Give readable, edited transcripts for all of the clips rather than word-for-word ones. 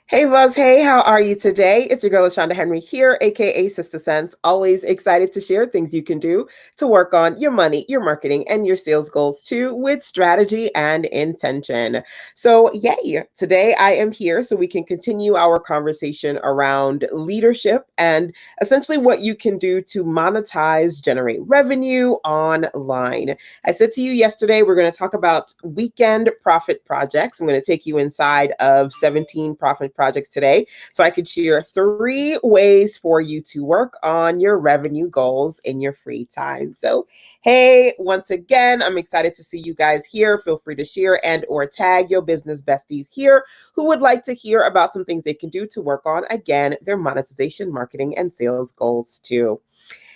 Hey Buzz, hey, how are you today? It's your girl, LaShonda Henry here, aka Sister Sense. Always excited to share things you can do to work on your money, your marketing, and your sales goals too with strategy and intention. So, yay, today I am here so we can continue our conversation around leadership and essentially what you can do to monetize, generate revenue online. I said to you yesterday, we're going to talk about weekend profit projects. I'm going to take you inside of 17 profit projects today so I could share 3 ways for you to work on your revenue goals in your free time. So, hey, once again, I'm excited to see you guys here. Feel free to share and or tag your business besties here who would like to hear about some things they can do to work on, again, their monetization, marketing, and sales goals too.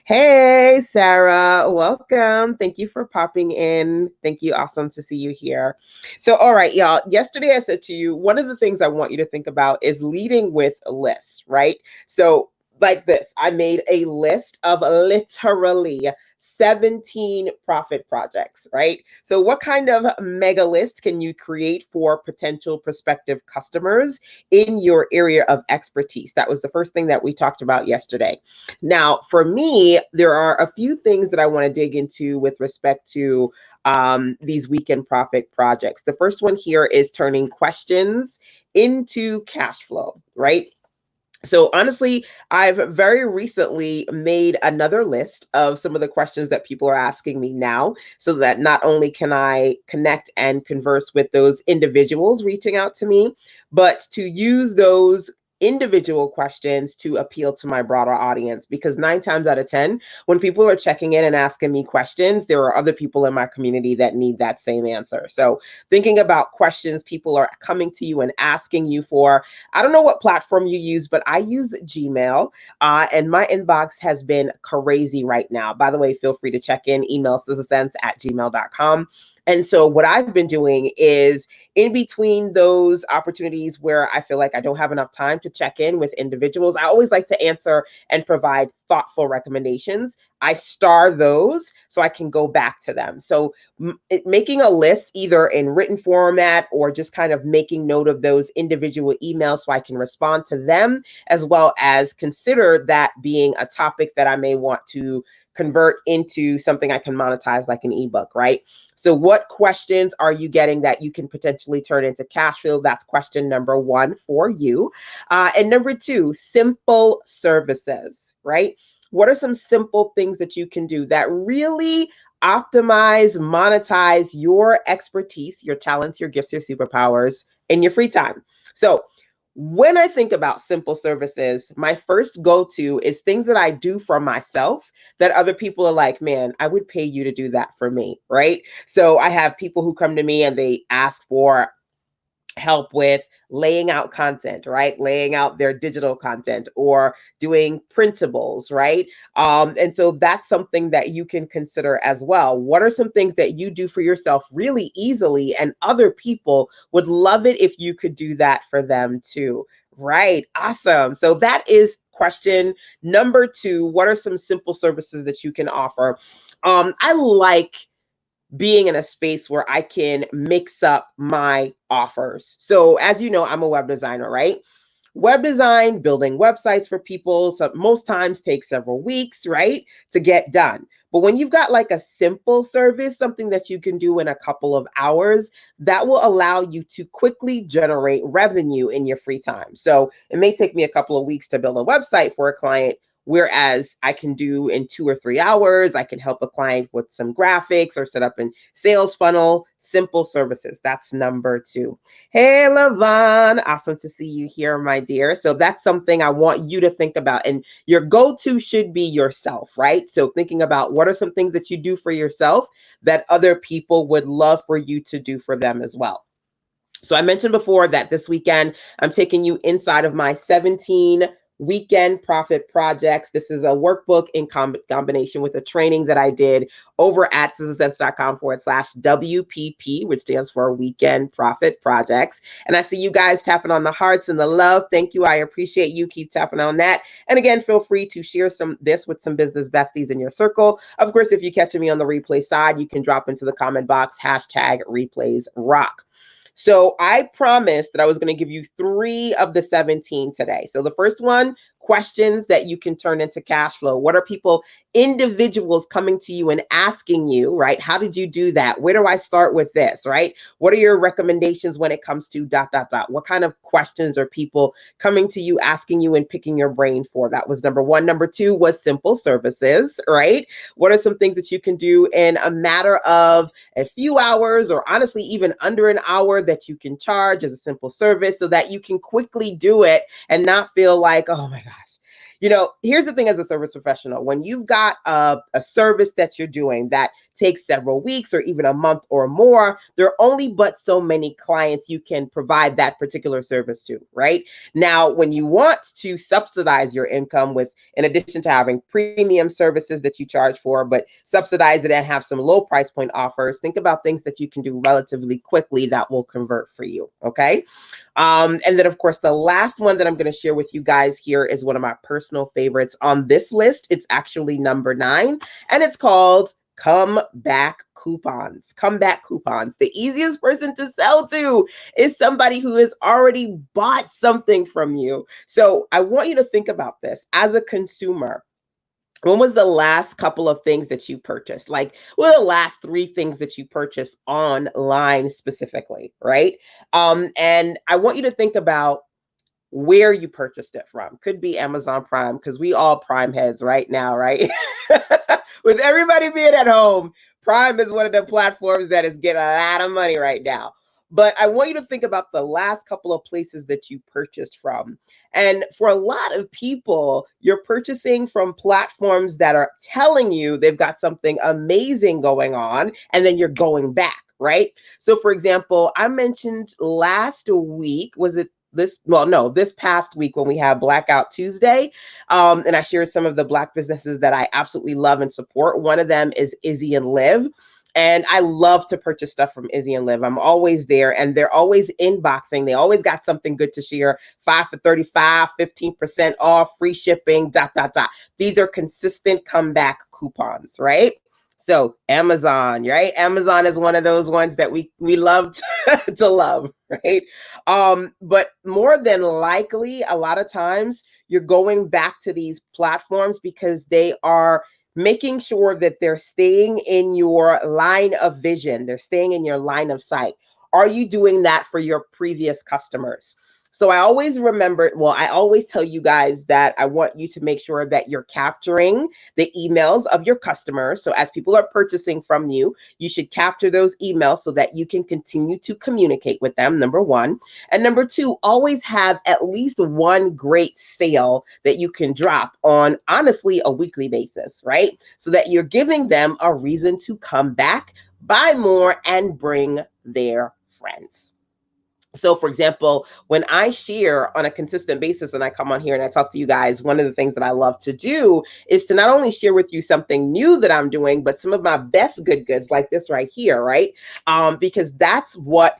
Hey, Sarah, welcome. Thank you for popping in. Thank you. Awesome to see you here. So, all right, y'all. Yesterday I said to you, one of the things I want you to think about is leading with lists, right? So, like this, I made a list of literally 17 profit projects, right? So, what kind of mega list can you create for potential prospective customers in your area of expertise? That was the first thing that we talked about yesterday. Now, for me, there are a few things that I want to dig into with respect to these weekend profit projects. The first one here is turning questions into cash flow, right? So honestly, I've very recently made another list of some of the questions that people are asking me now, so that not only can I connect and converse with those individuals reaching out to me, but to use those individual questions to appeal to my broader audience. Because 9 times out of 10, when people are checking in and asking me questions, there are other people in my community that need that same answer. So thinking about questions people are coming to you and asking you for, I don't know what platform you use, but I use Gmail, and my inbox has been crazy right now. By the way, feel free to check in, email sistersense@gmail.com. And so, what I've been doing is in between those opportunities where I feel like I don't have enough time to check in with individuals, I always like to answer and provide thoughtful recommendations. I star those so I can go back to them. So, making a list either in written format or just kind of making note of those individual emails so I can respond to them, as well as consider that being a topic that I may want to convert into something I can monetize like an ebook, right? So, what questions are you getting that you can potentially turn into cash flow? That's question number one for you. And number two, simple services, right? What are some simple things that you can do that really optimize, monetize your expertise, your talents, your gifts, your superpowers in your free time? So, when I think about simple services, my first go to is things that I do for myself that other people are like, man, I would pay you to do that for me, right? So, I have people who come to me and they ask for help with laying out content, right? Laying out their digital content or doing printables, right? And so that's something that you can consider as well. What are some things that you do for yourself really easily and other people would love it if you could do that for them too? Right. Awesome. So that is question number two. What are some simple services that you can offer? I like being in a space where I can mix up my offers. So, as you know, I'm a web designer, right? Web design, building websites for people, so most times takes several weeks, right, to get done. But when you've got like a simple service, something that you can do in a couple of hours, that will allow you to quickly generate revenue in your free time. So it may take me a couple of weeks to build a website for a client, whereas I can do in 2 or 3 hours. I can help a client with some graphics or set up a sales funnel, simple services. That's number two. Hey, Lavon. Awesome to see you here, my dear. So that's something I want you to think about. And your go to should be yourself, right? So thinking about what are some things that you do for yourself that other people would love for you to do for them as well. So I mentioned before that this weekend, I'm taking you inside of my 17 weekend profit projects. This is a workbook in combination with a training that I did over at sistersense.com/WPP, which stands for Weekend Profit Projects. And I see you guys tapping on the hearts and the love. Thank you. I appreciate you. Keep tapping on that. And again, feel free to share this with some business besties in your circle. Of course, if you're catching me on the replay side, you can drop into the comment box, #replays rock. So I promised that I was going to give you 3 of the 17 today. So the first one, questions that you can turn into cash flow. What are people, individuals coming to you and asking you, right? How did you do that? Where do I start with this, right? What are your recommendations when it comes to dot, dot, dot? What kind of questions are people coming to you, asking you, and picking your brain for? That was number one. Number two was simple services, right? What are some things that you can do in a matter of a few hours, or honestly, even under an hour, that you can charge as a simple service so that you can quickly do it and not feel like, oh my gosh. Here's the thing as a service professional, when you've got a service that you're doing that takes several weeks or even a month or more, there are only but so many clients you can provide that particular service to, right? Now, when you want to subsidize your income with, in addition to having premium services that you charge for, but subsidize it and have some low price point offers, think about things that you can do relatively quickly that will convert for you, okay? And then, of course, the last one that I'm going to share with you guys here is one of my personal favorites on this list. It's actually number 9, and it's called comeback coupons. Comeback coupons. The easiest person to sell to is somebody who has already bought something from you. So I want you to think about this as a consumer. When was the last couple of things that you purchased? Like, what are the last 3 things that you purchased online specifically, right? And I want you to think about where you purchased it from. Could be Amazon Prime, because we all Prime heads right now, right? With everybody being at home, Prime is one of the platforms that is getting a lot of money right now. But I want you to think about the last couple of places that you purchased from. And for a lot of people, you're purchasing from platforms that are telling you they've got something amazing going on, and then you're going back, right? So, for example, I mentioned last week, was it this past week when we have Blackout Tuesday, and I shared some of the Black businesses that I absolutely love and support. One of them is Izzy and Live. And I love to purchase stuff from Izzy and Live. I'm always there, and they're always inboxing. They always got something good to share. 5 for 35, 15% off, free shipping, dot, dot, dot. These are consistent comeback coupons, right? So Amazon, right? Amazon is one of those ones that we love to love, right? But more than likely, a lot of times you're going back to these platforms because they are making sure that they're staying in your line of vision, they're staying in your line of sight. Are you doing that for your previous customers? So I always tell you guys that I want you to make sure that you're capturing the emails of your customers. So as people are purchasing from you, you should capture those emails so that you can continue to communicate with them, number one. And number two, always have at least one great sale that you can drop on, honestly, a weekly basis, right? So that you're giving them a reason to come back, buy more, and bring their friends. So, for example, when I share on a consistent basis and I come on here and I talk to you guys, one of the things that I love to do is to not only share with you something new that I'm doing, but some of my best good goods like this right here, right? Because that's what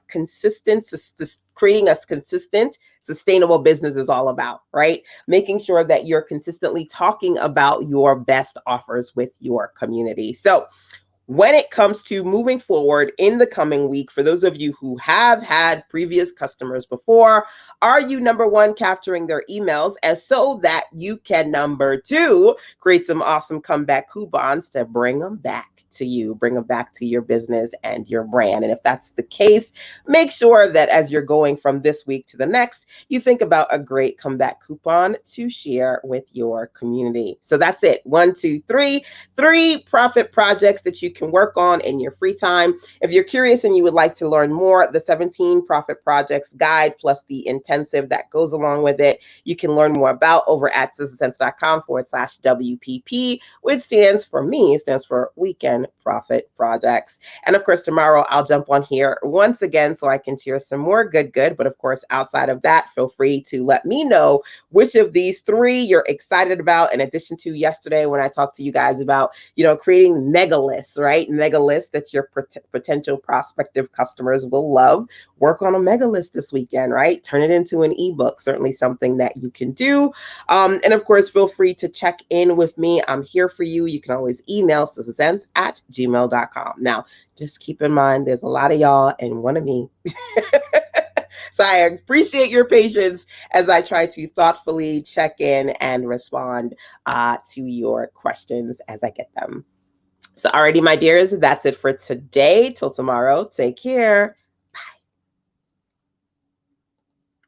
creating a consistent, sustainable business is all about, right? Making sure that you're consistently talking about your best offers with your community. So, when it comes to moving forward in the coming week, for those of you who have had previous customers before, are you, number one, capturing their emails as so that you can, number two, create some awesome comeback coupons to bring them back to you, bring them back to your business and your brand? And if that's the case, make sure that as you're going from this week to the next, you think about a great comeback coupon to share with your community. So that's it. 1, 2, 3. 3 profit projects that you can work on in your free time. If you're curious and you would like to learn more, the 17 profit projects guide plus the intensive that goes along with it, you can learn more about over at sistasense.com/WPP, which stands for Weekend Profit Projects. And of course, tomorrow I'll jump on here once again so I can share some more good. But of course, outside of that, feel free to let me know which of these 3 you're excited about, in addition to yesterday when I talked to you guys about, creating mega lists, right? Mega lists that your potential prospective customers will love. Work on a mega list this weekend, right? Turn it into an ebook, certainly something that you can do. And of course, feel free to check in with me. I'm here for you. You can always email sistasense at gmail.com. Now, just keep in mind, there's a lot of y'all and one of me. So I appreciate your patience as I try to thoughtfully check in and respond to your questions as I get them. So alrighty, my dears, that's it for today. Till tomorrow, take care.